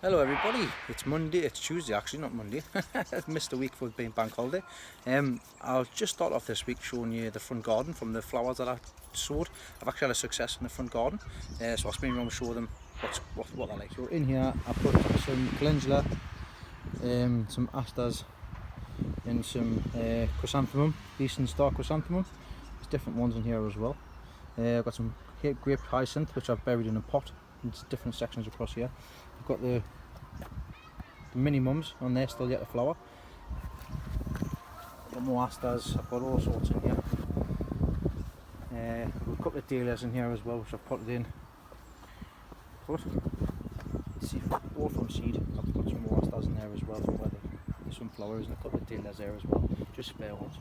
Hello everybody, it's Monday, it's Tuesday actually, not Monday. I've missed a week for being bank holiday. I'll just start off this week showing you the front garden from the flowers that I sowed. I've actually had a success in the front garden, so I'll spin around and show them what they're like. So in here I put some calendula, some asters and some chrysanthemum, decent star chrysanthemum. There's different ones in here as well. I've got some grape hyacinth which I've buried in a pot. It's different sections across here. I've got the mini mums on there still yet to flower. I've got more asters, I've got all sorts in here. I've got a couple of dahlias in here as well which I've potted in. But see, all from seed. I've got some more asters in there as well from where the sunflowers, and a couple of dahlias there as well, just spare ones.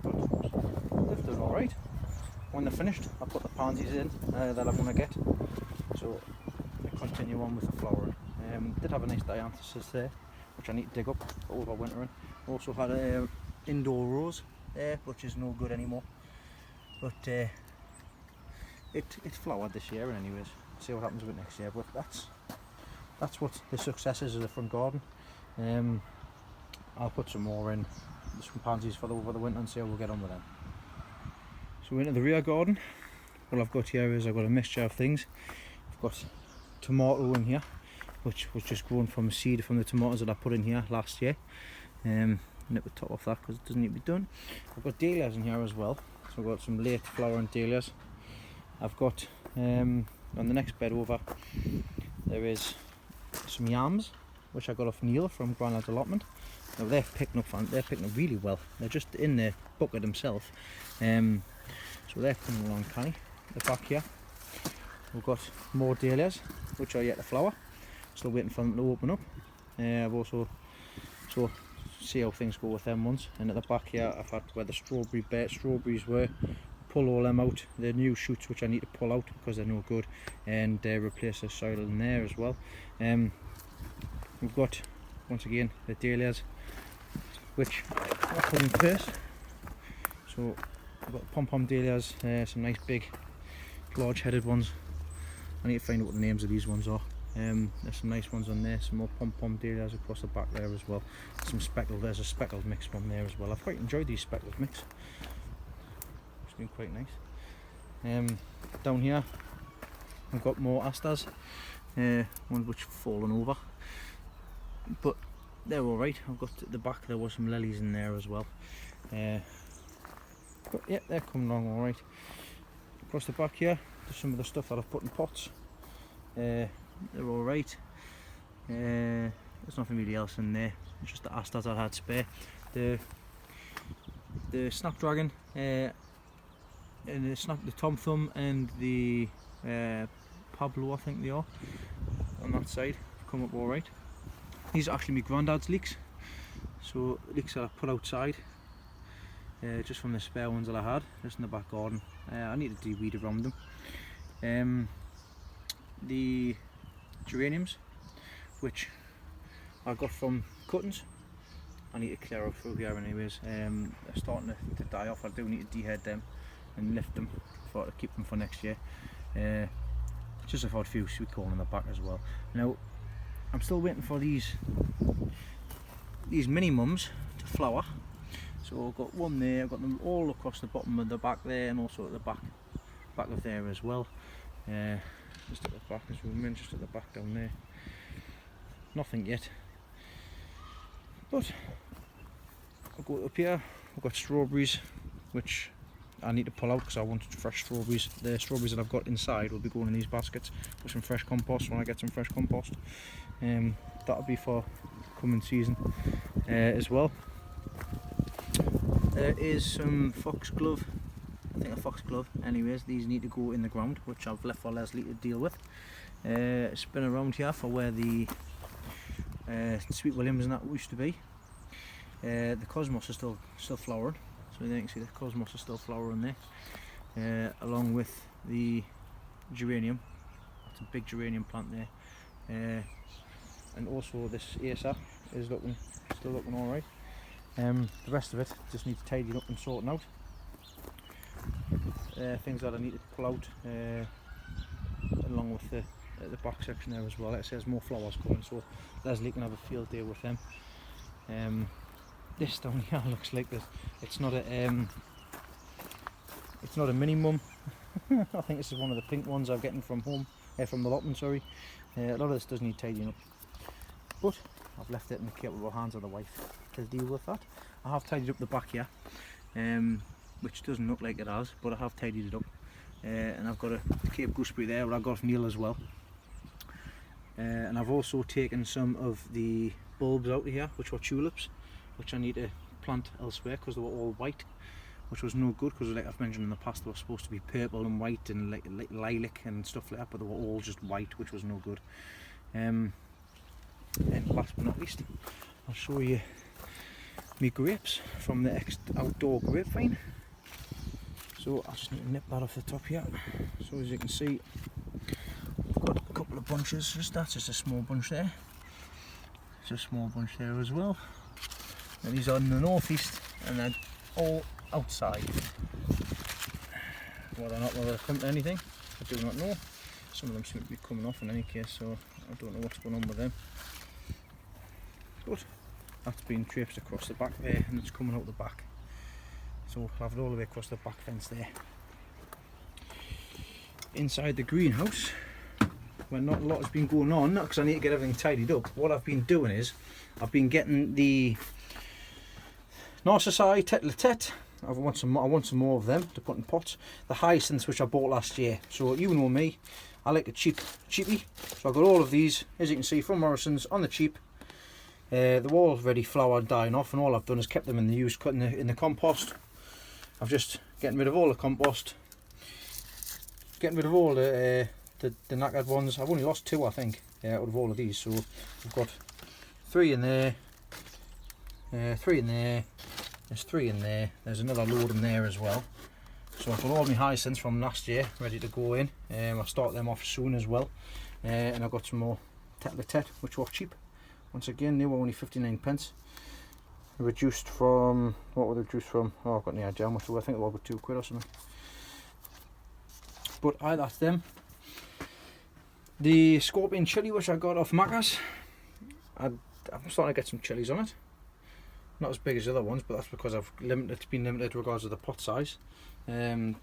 But they've done alright. When they're finished, I'll put the pansies in that I want to get. So I continue on with the flowering. Did have a nice dianthus there, which I need to dig up over wintering. Also had an indoor rose there, which is no good anymore. But it flowered this year anyways. See what happens with it next year. But that's what the success is of the front garden. I'll put some more in, some pansies for over the winter, and see how we'll get on with them. So into the rear garden. What I've got here is I've got a mixture of things. I've got tomato in here, which was just grown from a seed from the tomatoes that I put in here last year. Nip the top off that because it doesn't need to be done. I've got dahlias in here as well, so I've got some late flowering dahlias. I've got on the next bed over there is some yams which I got off Neil from Grandlad's allotment. Now they're picking up really well. They're just in the bucket themselves, so they're coming along canny. The back here we've got more dahlias which are yet to flower, still waiting for them to open up. I've also see how things go with them ones. And at the back here I've had where the strawberries were, pull all them out, the new shoots which I need to pull out because they're no good, and replace the soil in there as well. We've got once again the dahlias which I put in first. So I've got pom-pom dahlias, some nice big large headed ones. I need to find out what the names of these ones are. There's some nice ones on there, some more pom-pom dahlias across the back there as well. There's a speckled mix one there as well. I've quite enjoyed these speckled mix. It's been quite nice. Down here I've got more asters, ones which have fallen over, but they're alright. I've got at the back there was some lilies in there as well. But yeah, they're coming along alright. Across the back here, there's some of the stuff that I've put in pots. They're alright. There's nothing really else in there, it's just the asters I had spare. The snapdragon, and the tom thumb and the Pablo, I think they are, on that side, come up alright. These are actually my granddad's leeks, so leeks that I put outside, just from the spare ones that I had, just in the back garden. I need to de-weed around them. The geraniums, which I got from cuttings, I need to clear up through here anyways. They're starting to die off. I do need to dehead them and lift them to keep them for next year. Just I've had a few sweet corn in the back as well. Now I'm still waiting for these mini mums to flower. So I've got one there, I've got them all across the bottom of the back there, and also at the back of there as well. Just at the back as well, just at the back down there. Nothing yet. But I'll go up here, I've got strawberries which I need to pull out because I wanted fresh strawberries. The strawberries that I've got inside will be going in these baskets with some fresh compost when I get some fresh compost. That'll be for coming season as well. There is some foxglove, I think a foxglove. Anyways, these need to go in the ground, which I've left for Leslie to deal with. Spin around here for where the Sweet Williams and that used to be. The cosmos is still flowering, so you can see the cosmos is still flowering there, along with the geranium. That's a big geranium plant there, and also this Acer is still looking alright. The rest of it just needs tidying up and sorting out. Things that I need to pull out, along with the at the back section there as well. Like I say, there's more flowers coming, so Leslie can have a field day with them. This down here looks like this. It's not a mini mum. I think this is one of the pink ones I'm getting from home, from the allotment. Sorry. A lot of this does need tidying up, but I've left it in the capable hands of the wife to deal with that. I have tidied up the back here, which doesn't look like it has, but I have tidied it up. And I've got a Cape gooseberry there, where I got off Neil as well. And I've also taken some of the bulbs out of here, which were tulips, which I need to plant elsewhere because they were all white, which was no good, because like I've mentioned in the past, they were supposed to be purple and white and like lilac and stuff like that, but they were all just white, which was no good. And last but not least, I'll show you my grapes from the outdoor grapevine. So I just need to nip that off the top here. So as you can see, I've got a couple of bunches. That's just a small bunch there. There's a small bunch there as well. And these are in the northeast, and they're all outside. Whether or not they'll come to anything, I do not know. Some of them seem to be coming off in any case, so I don't know what's going on with them. But that's been traipsed across the back there, and it's coming out the back. So I'll have it all the way across the back fence there. Inside the greenhouse, where not a lot has been going on, because I need to get everything tidied up, what I've been doing is, I've been getting the Narcissi tete-a-tete. I want some more of them to put in pots. The hyacinths, which I bought last year. So you know me, I like a cheapie. So I've got all of these, as you can see, from Morrison's on the cheap. They're all already flowered, dying off, and all I've done is kept them in the use, cut in the compost. I've just getting rid of all the compost, getting rid of all the knackered ones. I've only lost 2, I think, out of all of these. So I've got 3 in there, 3 in there, there's 3 in there, there's another load in there as well. So I've got all my hyacinths from last year ready to go in. I'll start them off soon as well. And I've got some more tete-a-tete, which were cheap. Once again, they were only 59p. Reduced from, what were they reduced from? Oh, I've got no idea how much. I think they were about £2 or something. But that's them. The scorpion chilli, which I got off Macca's, I'm starting to get some chilies on it. Not as big as the other ones, but that's because it's been limited regards to the pot size. Same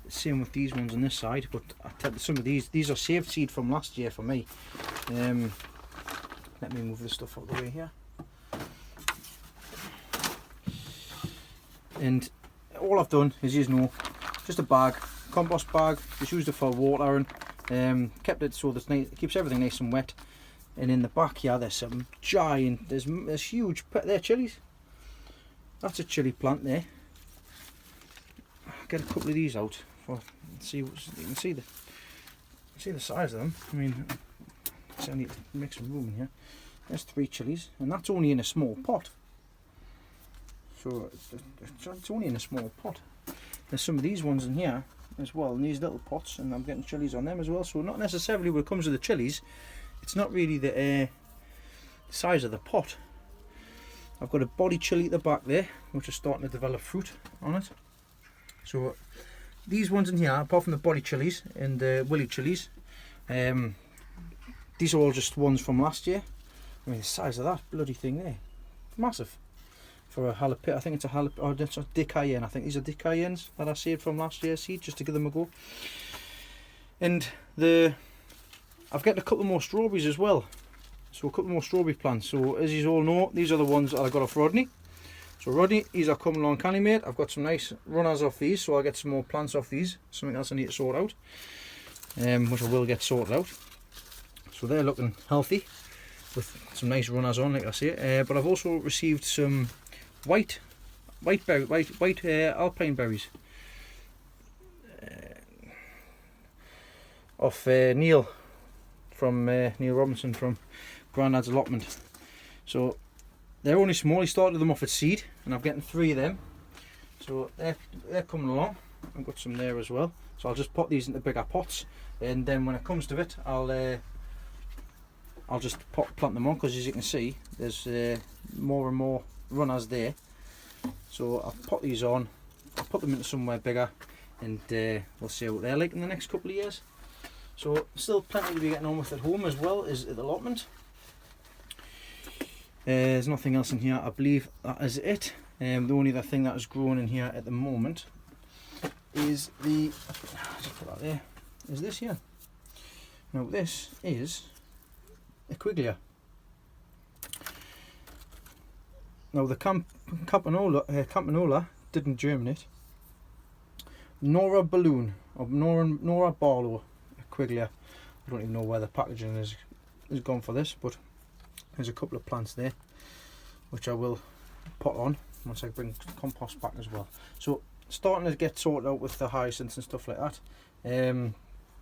with these ones on this side, but I tell you, some of these are saved seed from last year for me. Let me move this stuff out of the way here. And all I've done is, you know, just a bag, compost bag, just used it for watering, kept it so that it keeps everything nice and wet. And in the back here, there's some giant, there's huge, they're chilies. That's a chili plant there. I'll get a couple of these out for see. You can see the size of them. I mean, I need to make some room in here. There's 3 chilies, and that's only in a small pot. So it's only in a small pot. There's some of these ones in here as well, in these little pots, and I'm getting chilies on them as well. So not necessarily when it comes to the chilies, it's not really the size of the pot. I've got a body chili at the back there, which is starting to develop fruit on it. So these ones in here, apart from the body chilies and the willy chilies, these are all just ones from last year. I mean, the size of that bloody thing there, massive. For a jalapeno, I think it's a jalapeno, or it's a de cayenne. I think these are de cayennes that I saved from last year's seed, just to give them a go. And I've got a couple more strawberries as well. So a couple more strawberry plants. So as you all know, these are the ones that I got off Rodney. So Rodney, these are coming along canny mate. I've got some nice runners off these, so I'll get some more plants off these. Something else I need to sort out, which I will get sorted out. So they're looking healthy, with some nice runners on, like I say. But I've also received some white alpine berries off Neil from Neil Robinson from Grandad's allotment. So they're only small. He started them off at seed, and I'm getting 3 of them. So they're coming along. I've got some there as well. So I'll just put these into bigger pots, and then when it comes to it, I'll just plant them on, because as you can see, there's more and more runners there. So I'll put these on, I'll put them into somewhere bigger, and we'll see what they're like in the next couple of years. So still plenty to be getting on with at home, as well as at the allotment. There's nothing else in here. I believe that is it. The only other thing that is growing in here at the moment is the, just put that there, is this here. Now this is a Quiglia. Now the Campanula didn't germinate, nor a balloon, or nor a Barlow, a Quiglia. I don't even know where the packaging is gone for this, but there's a couple of plants there which I will pot on once I bring compost back as well. So starting to get sorted out with the hyacinths and stuff like that.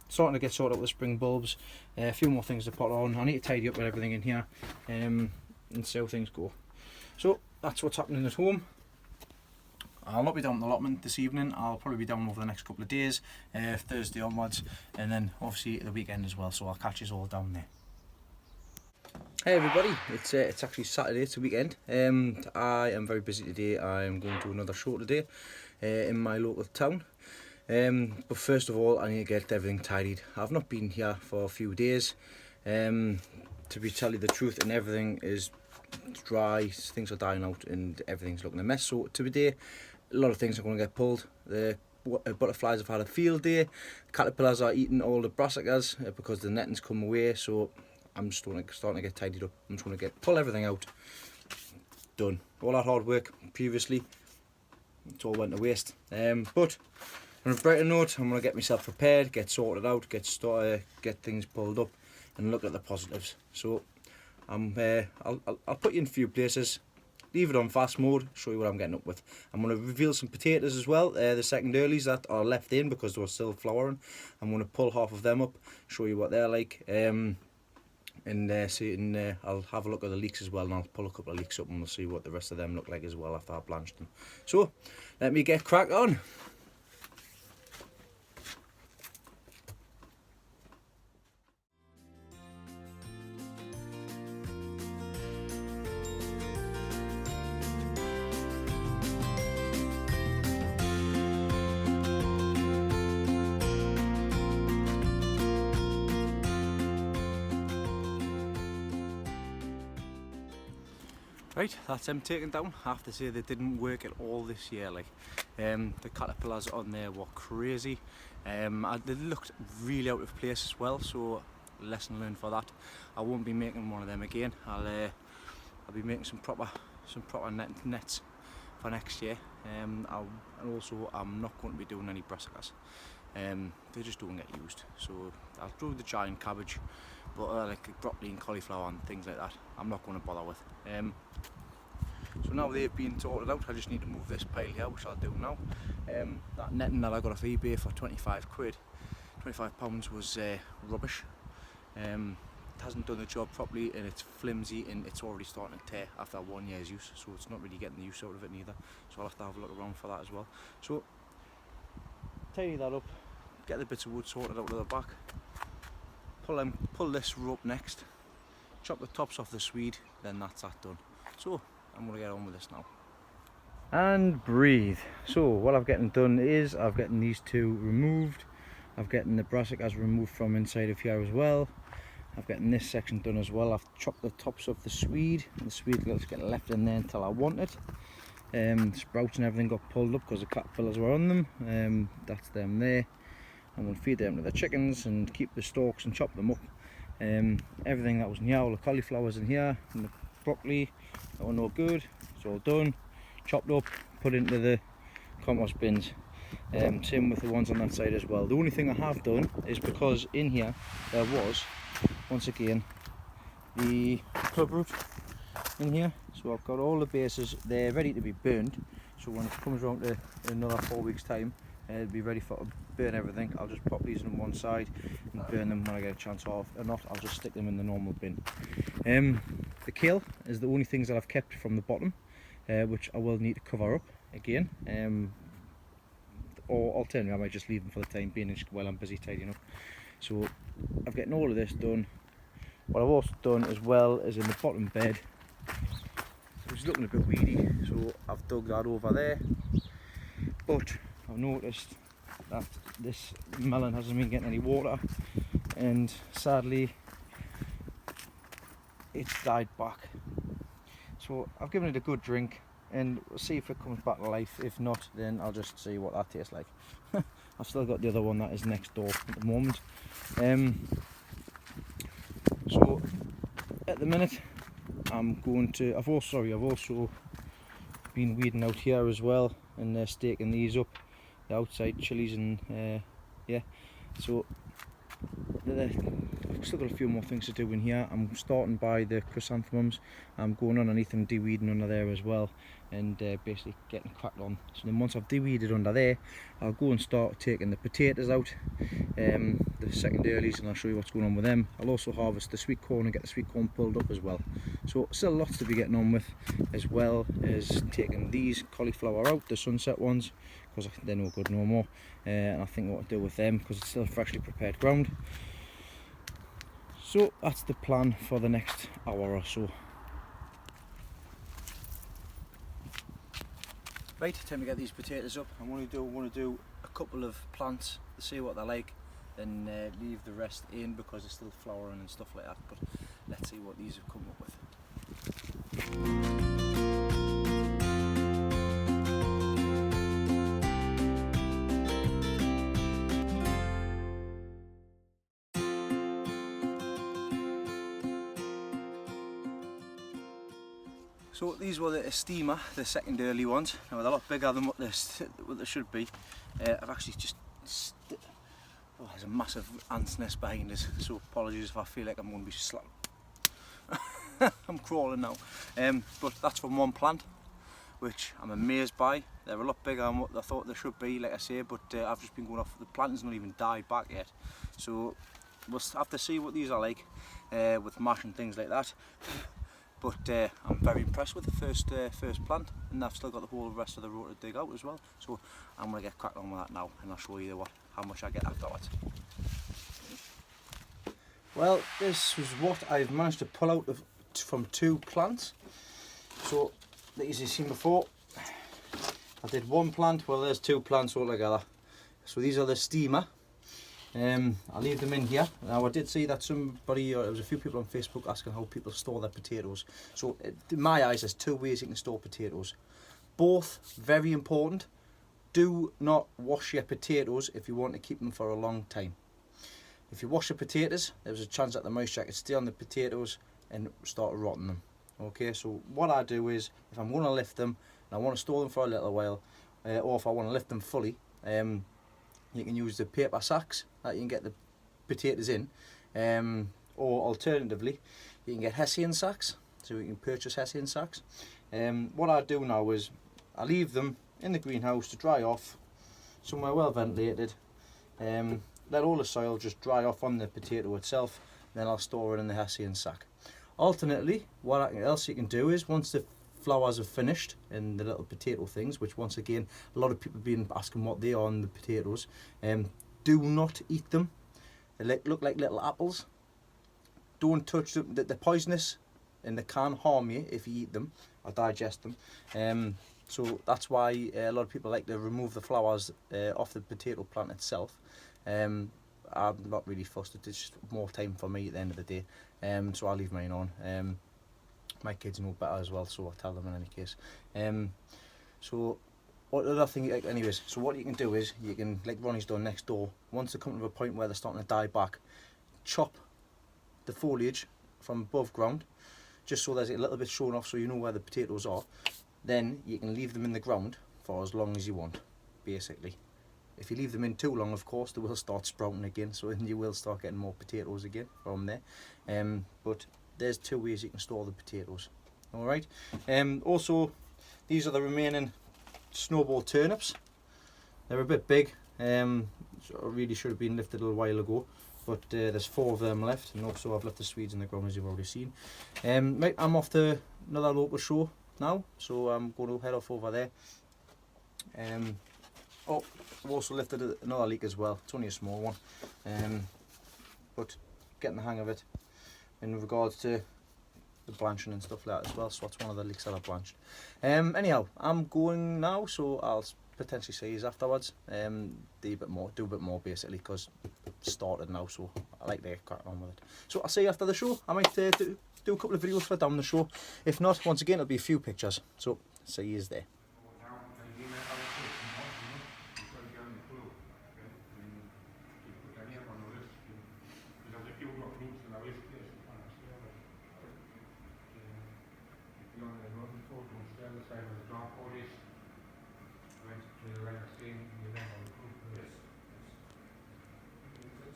Starting to get sorted out with the spring bulbs. A few more things to pot on. I need to tidy up with everything in here and see how things go. So that's what's happening at home. I'll not be down in the allotment this evening. I'll probably be down over the next couple of days, Thursday onwards, and then obviously the weekend as well. So I'll catch you all down there. Hey everybody, it's actually Saturday, it's a weekend. I am very busy today. I am going to another show today in my local town. But first of all, I need to get everything tidied. I've not been here for a few days, to tell you the truth, and everything is dry, things are dying out and everything's looking a mess. So today, a lot of things are going to get pulled. The butterflies have had a field day, caterpillars are eating all the brassicas because the netting's come away, so I'm just starting to get tidied up. I'm just going to pull everything out. Done. All that hard work previously, it's all went to waste. But on a brighter note, I'm going to get myself prepared, get sorted out, get started, get things pulled up, and look at the positives. So I'll put you in a few places, leave it on fast mode, show you what I'm getting up with. I'm going to reveal some potatoes as well, the second earlies that are left in because they were still flowering. I'm going to pull half of them up, show you what they're like, and I'll have a look at the leeks as well, and I'll pull a couple of leeks up and we'll see what the rest of them look like as well after I've blanched them. So let me get crack on. Right, that's them taken down. I have to say they didn't work at all this year. Like, the caterpillars on there were crazy. They looked really out of place as well. So, lesson learned for that. I won't be making one of them again. I'll be making some proper nets for next year. And also, I'm not going to be doing any brassicas. They just don't get used. So I'll do the giant cabbage, but like broccoli and cauliflower and things like that, I'm not going to bother with. So now they've been sorted out, I just need to move this pile here, which I'll do now. That netting that I got off eBay for 25 quid, £25 was rubbish. It hasn't done the job properly and it's flimsy and it's already starting to tear after 1 year's use, so it's not really getting the use out of it neither. So I'll have to have a look around for that as well. So tidy that up, get the bits of wood sorted out of the back, pull this rope next, chop the tops off the swede, then that's that done. So I'm going to get on with this now. And breathe. So what I've getting done is I've getting these two removed, I've getting the brassicas removed from inside of here as well. I've getting this section done as well. I've chopped the tops of the swede, and the swede will just get left in there until I want it. Sprouts and everything got pulled up because the caterpillars were on them. That's them there. I'm going to feed them to the chickens and keep the stalks and chop them up. Everything that was in here, all the cauliflowers in here, and the broccoli, that were no good. It's all done, chopped up, put into the compost bins. Same with the ones on that side as well. The only thing I have done is because in here there was, once again, the clubroot in here. So I've got all the bases there ready to be burned. So when it comes around to another 4 weeks time, it'll be ready for to burn everything. I'll just pop these on one side and burn them when I get a chance off. Or not, I'll just stick them in the normal bin. The kale is the only things that I've kept from the bottom, which I will need to cover up again. Or alternatively, I might just leave them for the time being while I'm busy tidying up. So I'm getting all of this done. What I've also done as well is in the bottom bed, which is looking a bit weedy, so I've dug that over there. But I've noticed that this melon hasn't been getting any water. and sadly it's died back. So I've given it a good drink and we'll see if it comes back to life. If not, then I'll just see what that tastes like. I've still got the other one that is next door at the moment. So at the minute I'm going to, I've also been weeding out here as well, and staking these up, the outside chilies, and yeah, so I've still got a few more things to do in here. I'm starting by the chrysanthemums. I'm going underneath and de-weeding under there as well, and basically getting cracked on. So then once I've de-weeded under there, I'll go and start taking the potatoes out, the second earlies, and I'll show you what's going on with them. I'll also harvest the sweet corn and get the sweet corn pulled up as well. So still lots to be getting on with, as well as taking these cauliflower out, the sunset ones, because they're no good no more, and I think what to do with them because it's still freshly prepared ground. So that's the plan for the next hour or so. Right, time to get these potatoes up. I want to do a couple of plants to see what they're like, and leave the rest in because it's still flowering and stuff like that. But let's see what these have come up with. So these were the estima, the second early ones. Now they're a lot bigger than what they should be. I've actually just... Oh, there's a massive ant's nest behind us, so apologies if I feel like I'm going to be slapped. I'm crawling now. But that's from one plant, which I'm amazed by. They're a lot bigger than what I thought they should be, like I say, but I've just been going off, the plant has not even died back yet. So we'll have to see what these are like with mash and things like that. But I'm very impressed with the first plant, and I've still got the whole rest of the row to dig out as well. So I'm going to get cracked on with that now, and I'll show you how much I get afterwards. Well, this was what I've managed to pull out from two plants. So, as you've seen before, I did one plant. Well, there's two plants all together. So these are the steamer. I'll leave them in here. Now I did see that somebody, there was a few people on Facebook asking how people store their potatoes. So in my eyes there's two ways you can store potatoes. Both very important. Do not wash your potatoes if you want to keep them for a long time. If you wash the potatoes, there's a chance that the moisture could stay on the potatoes and start rotting them. Okay, so what I do is, if I'm going to lift them and I want to store them for a little while, or if I want to lift them fully, you can use the paper sacks that you can get the potatoes in, or alternatively you can get Hessian sacks, so you can purchase Hessian sacks. What I do now is I leave them in the greenhouse to dry off somewhere well ventilated, let all the soil just dry off on the potato itself, then I'll store it in the Hessian sack. Alternately, what else you can do is, once the flowers are finished in the little potato things, which once again a lot of people have been asking what they are on the potatoes, do not eat them. They look like little apples. Don't touch them. They're poisonous and they can harm you if you eat them or digest them. So that's why a lot of people like to remove the flowers off the potato plant itself. I'm not really fussed. It's just more time for me at the end of the day, so I'll leave mine on. My kids know better as well, so I'll tell them in any case. So what other thing, anyways, so what you can do is, you can, like Ronnie's done next door, once they come to a point where they're starting to die back, chop the foliage from above ground, just so there's a little bit shown off so you know where the potatoes are. Then you can leave them in the ground for as long as you want, basically. If you leave them in too long, of course, they will start sprouting again, so then you will start getting more potatoes again from there. But there's two ways you can store the potatoes. Alright, also these are the remaining snowball turnips. They're a bit big, so really should have been lifted a little while ago, but there's 4 of them left, and also I've left the Swedes in the ground as you've already seen. Right, I'm off to another local show now, so I'm going to head off over there. Oh, I've also lifted another leek as well. It's only a small one, but getting the hang of it in regards to the blanching and stuff like that as well. So that's one of the leeks that I've blanched. Anyhow, I'm going now, so I'll potentially see you afterwards. Do a bit more basically, because it's started now, so I like to get cracking on with it. So I'll see you after the show. I might do a couple of videos for down the show. If not, once again, it'll be a few pictures. So see you there.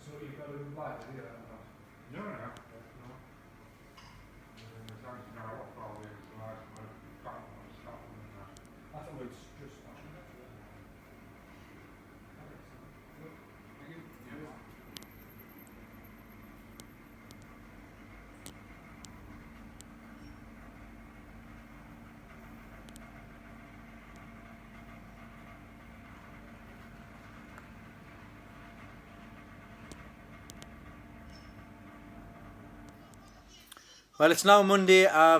So you've got to invite them, yeah? No, no. I thought it's just Well, it's now Monday. I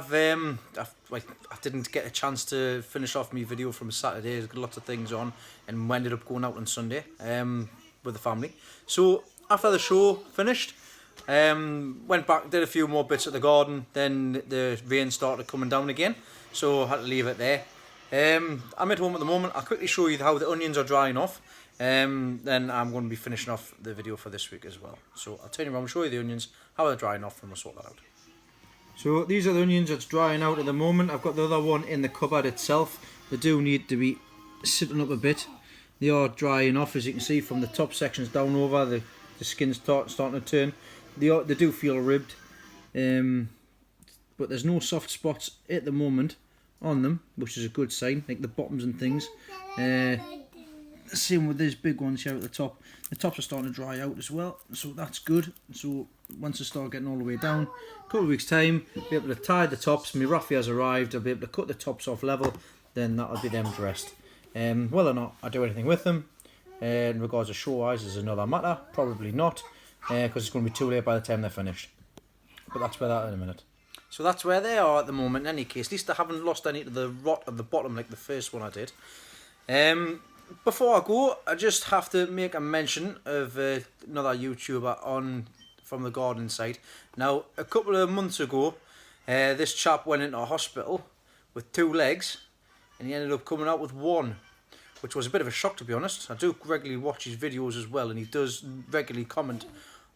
didn't get a chance to finish off my video from Saturday. There's got lots of things on, and we ended up going out on Sunday with the family. So after the show finished, went back, did a few more bits at the garden. Then the rain started coming down again, so I had to leave it there. I'm at home at the moment. I'll quickly show you how the onions are drying off. Then I'm going to be finishing off the video for this week as well. So I'll turn you around and show you the onions, how they're drying off, and we'll sort that out. So these are the onions that's drying out at the moment. I've got the other one in the cupboard itself. They do need to be sitting up a bit. They are drying off, as you can see, from the top sections down over. The skin's starting to turn. They do feel ribbed, but there's no soft spots at the moment on them, which is a good sign, like the bottoms and things. Same with these big ones here at the top. The tops are starting to dry out as well, so that's good. So once they start getting all the way down, a couple of weeks time, be able to tie the tops. My Raffy has arrived. I'll be able to cut the tops off level. Then that'll be them dressed. Whether or not I do anything with them, in regards to show eyes, is another matter. Probably not, because it's going to be too late by the time they're finished. But that's where that in a minute. So that's where they are at the moment. In any case, at least I haven't lost any to the rot of the bottom like the first one I did. Before I go, I just have to make a mention of another YouTuber from the garden side. Now, a couple of months ago, this chap went into a hospital with 2 legs, and he ended up coming out with 1, which was a bit of a shock, to be honest. I do regularly watch his videos as well, and he does regularly comment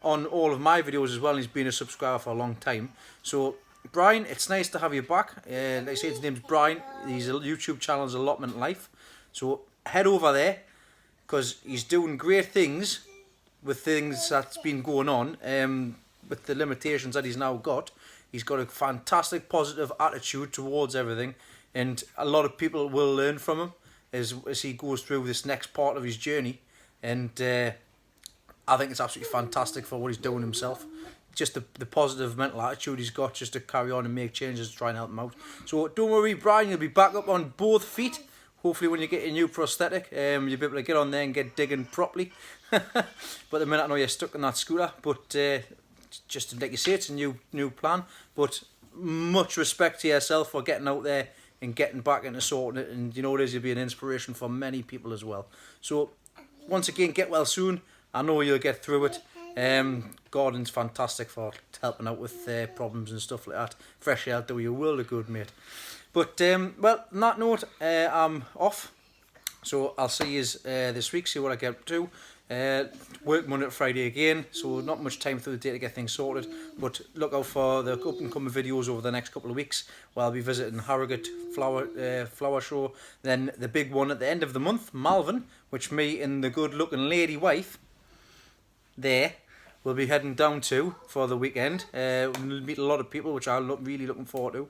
on all of my videos as well, and he's been a subscriber for a long time. So, Brian, it's nice to have you back. Like I say, his name's Brian. His YouTube channel is Allotment Life. So head over there, because he's doing great things with things that's been going on, with the limitations that he's now got. He's got a fantastic positive attitude towards everything, and a lot of people will learn from him as he goes through this next part of his journey. And I think it's absolutely fantastic for what he's doing himself. Just the positive mental attitude he's got, just to carry on and make changes to try and help him out. So don't worry, Brian, you'll be back up on both feet. Hopefully when you get your new prosthetic, you'll be able to get on there and get digging properly. But at the minute I know you're stuck in that scooter, but just like you say, it's a new plan. But much respect to yourself for getting out there and getting back into sorting it, and you know it is, you'll be an inspiration for many people as well. So once again, get well soon. I know you'll get through it. Gordon's fantastic for helping out with problems and stuff like that. Fresh air do you a world of good, mate. But, well, on that note, I'm off. So I'll see you this week, see what I get up to. Work Monday to Friday again, so not much time through the day to get things sorted. But look out for the up and coming videos over the next couple of weeks, where I'll be visiting Harrogate Flower Show. Then the big one at the end of the month, Malvern, which me and the good looking lady wife there we'll be heading down to for the weekend. We'll meet a lot of people, which I'm really looking forward to.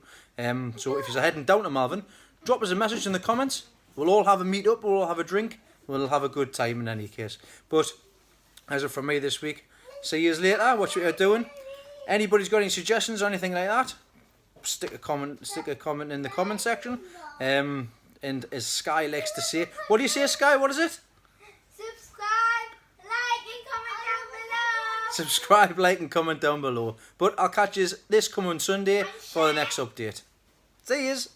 So if you're heading down to Malvern, drop us a message in the comments. We'll all have a meet up, we'll all have a drink, we'll have a good time in any case. But as it from me this week, see you later. What you're doing. Anybody's got any suggestions or anything like that, stick a comment in the comment section. And as Sky likes to say, what do you say, Sky? What is it? Subscribe, like and comment down below. But I'll catch you this coming Sunday for the next update. See yous.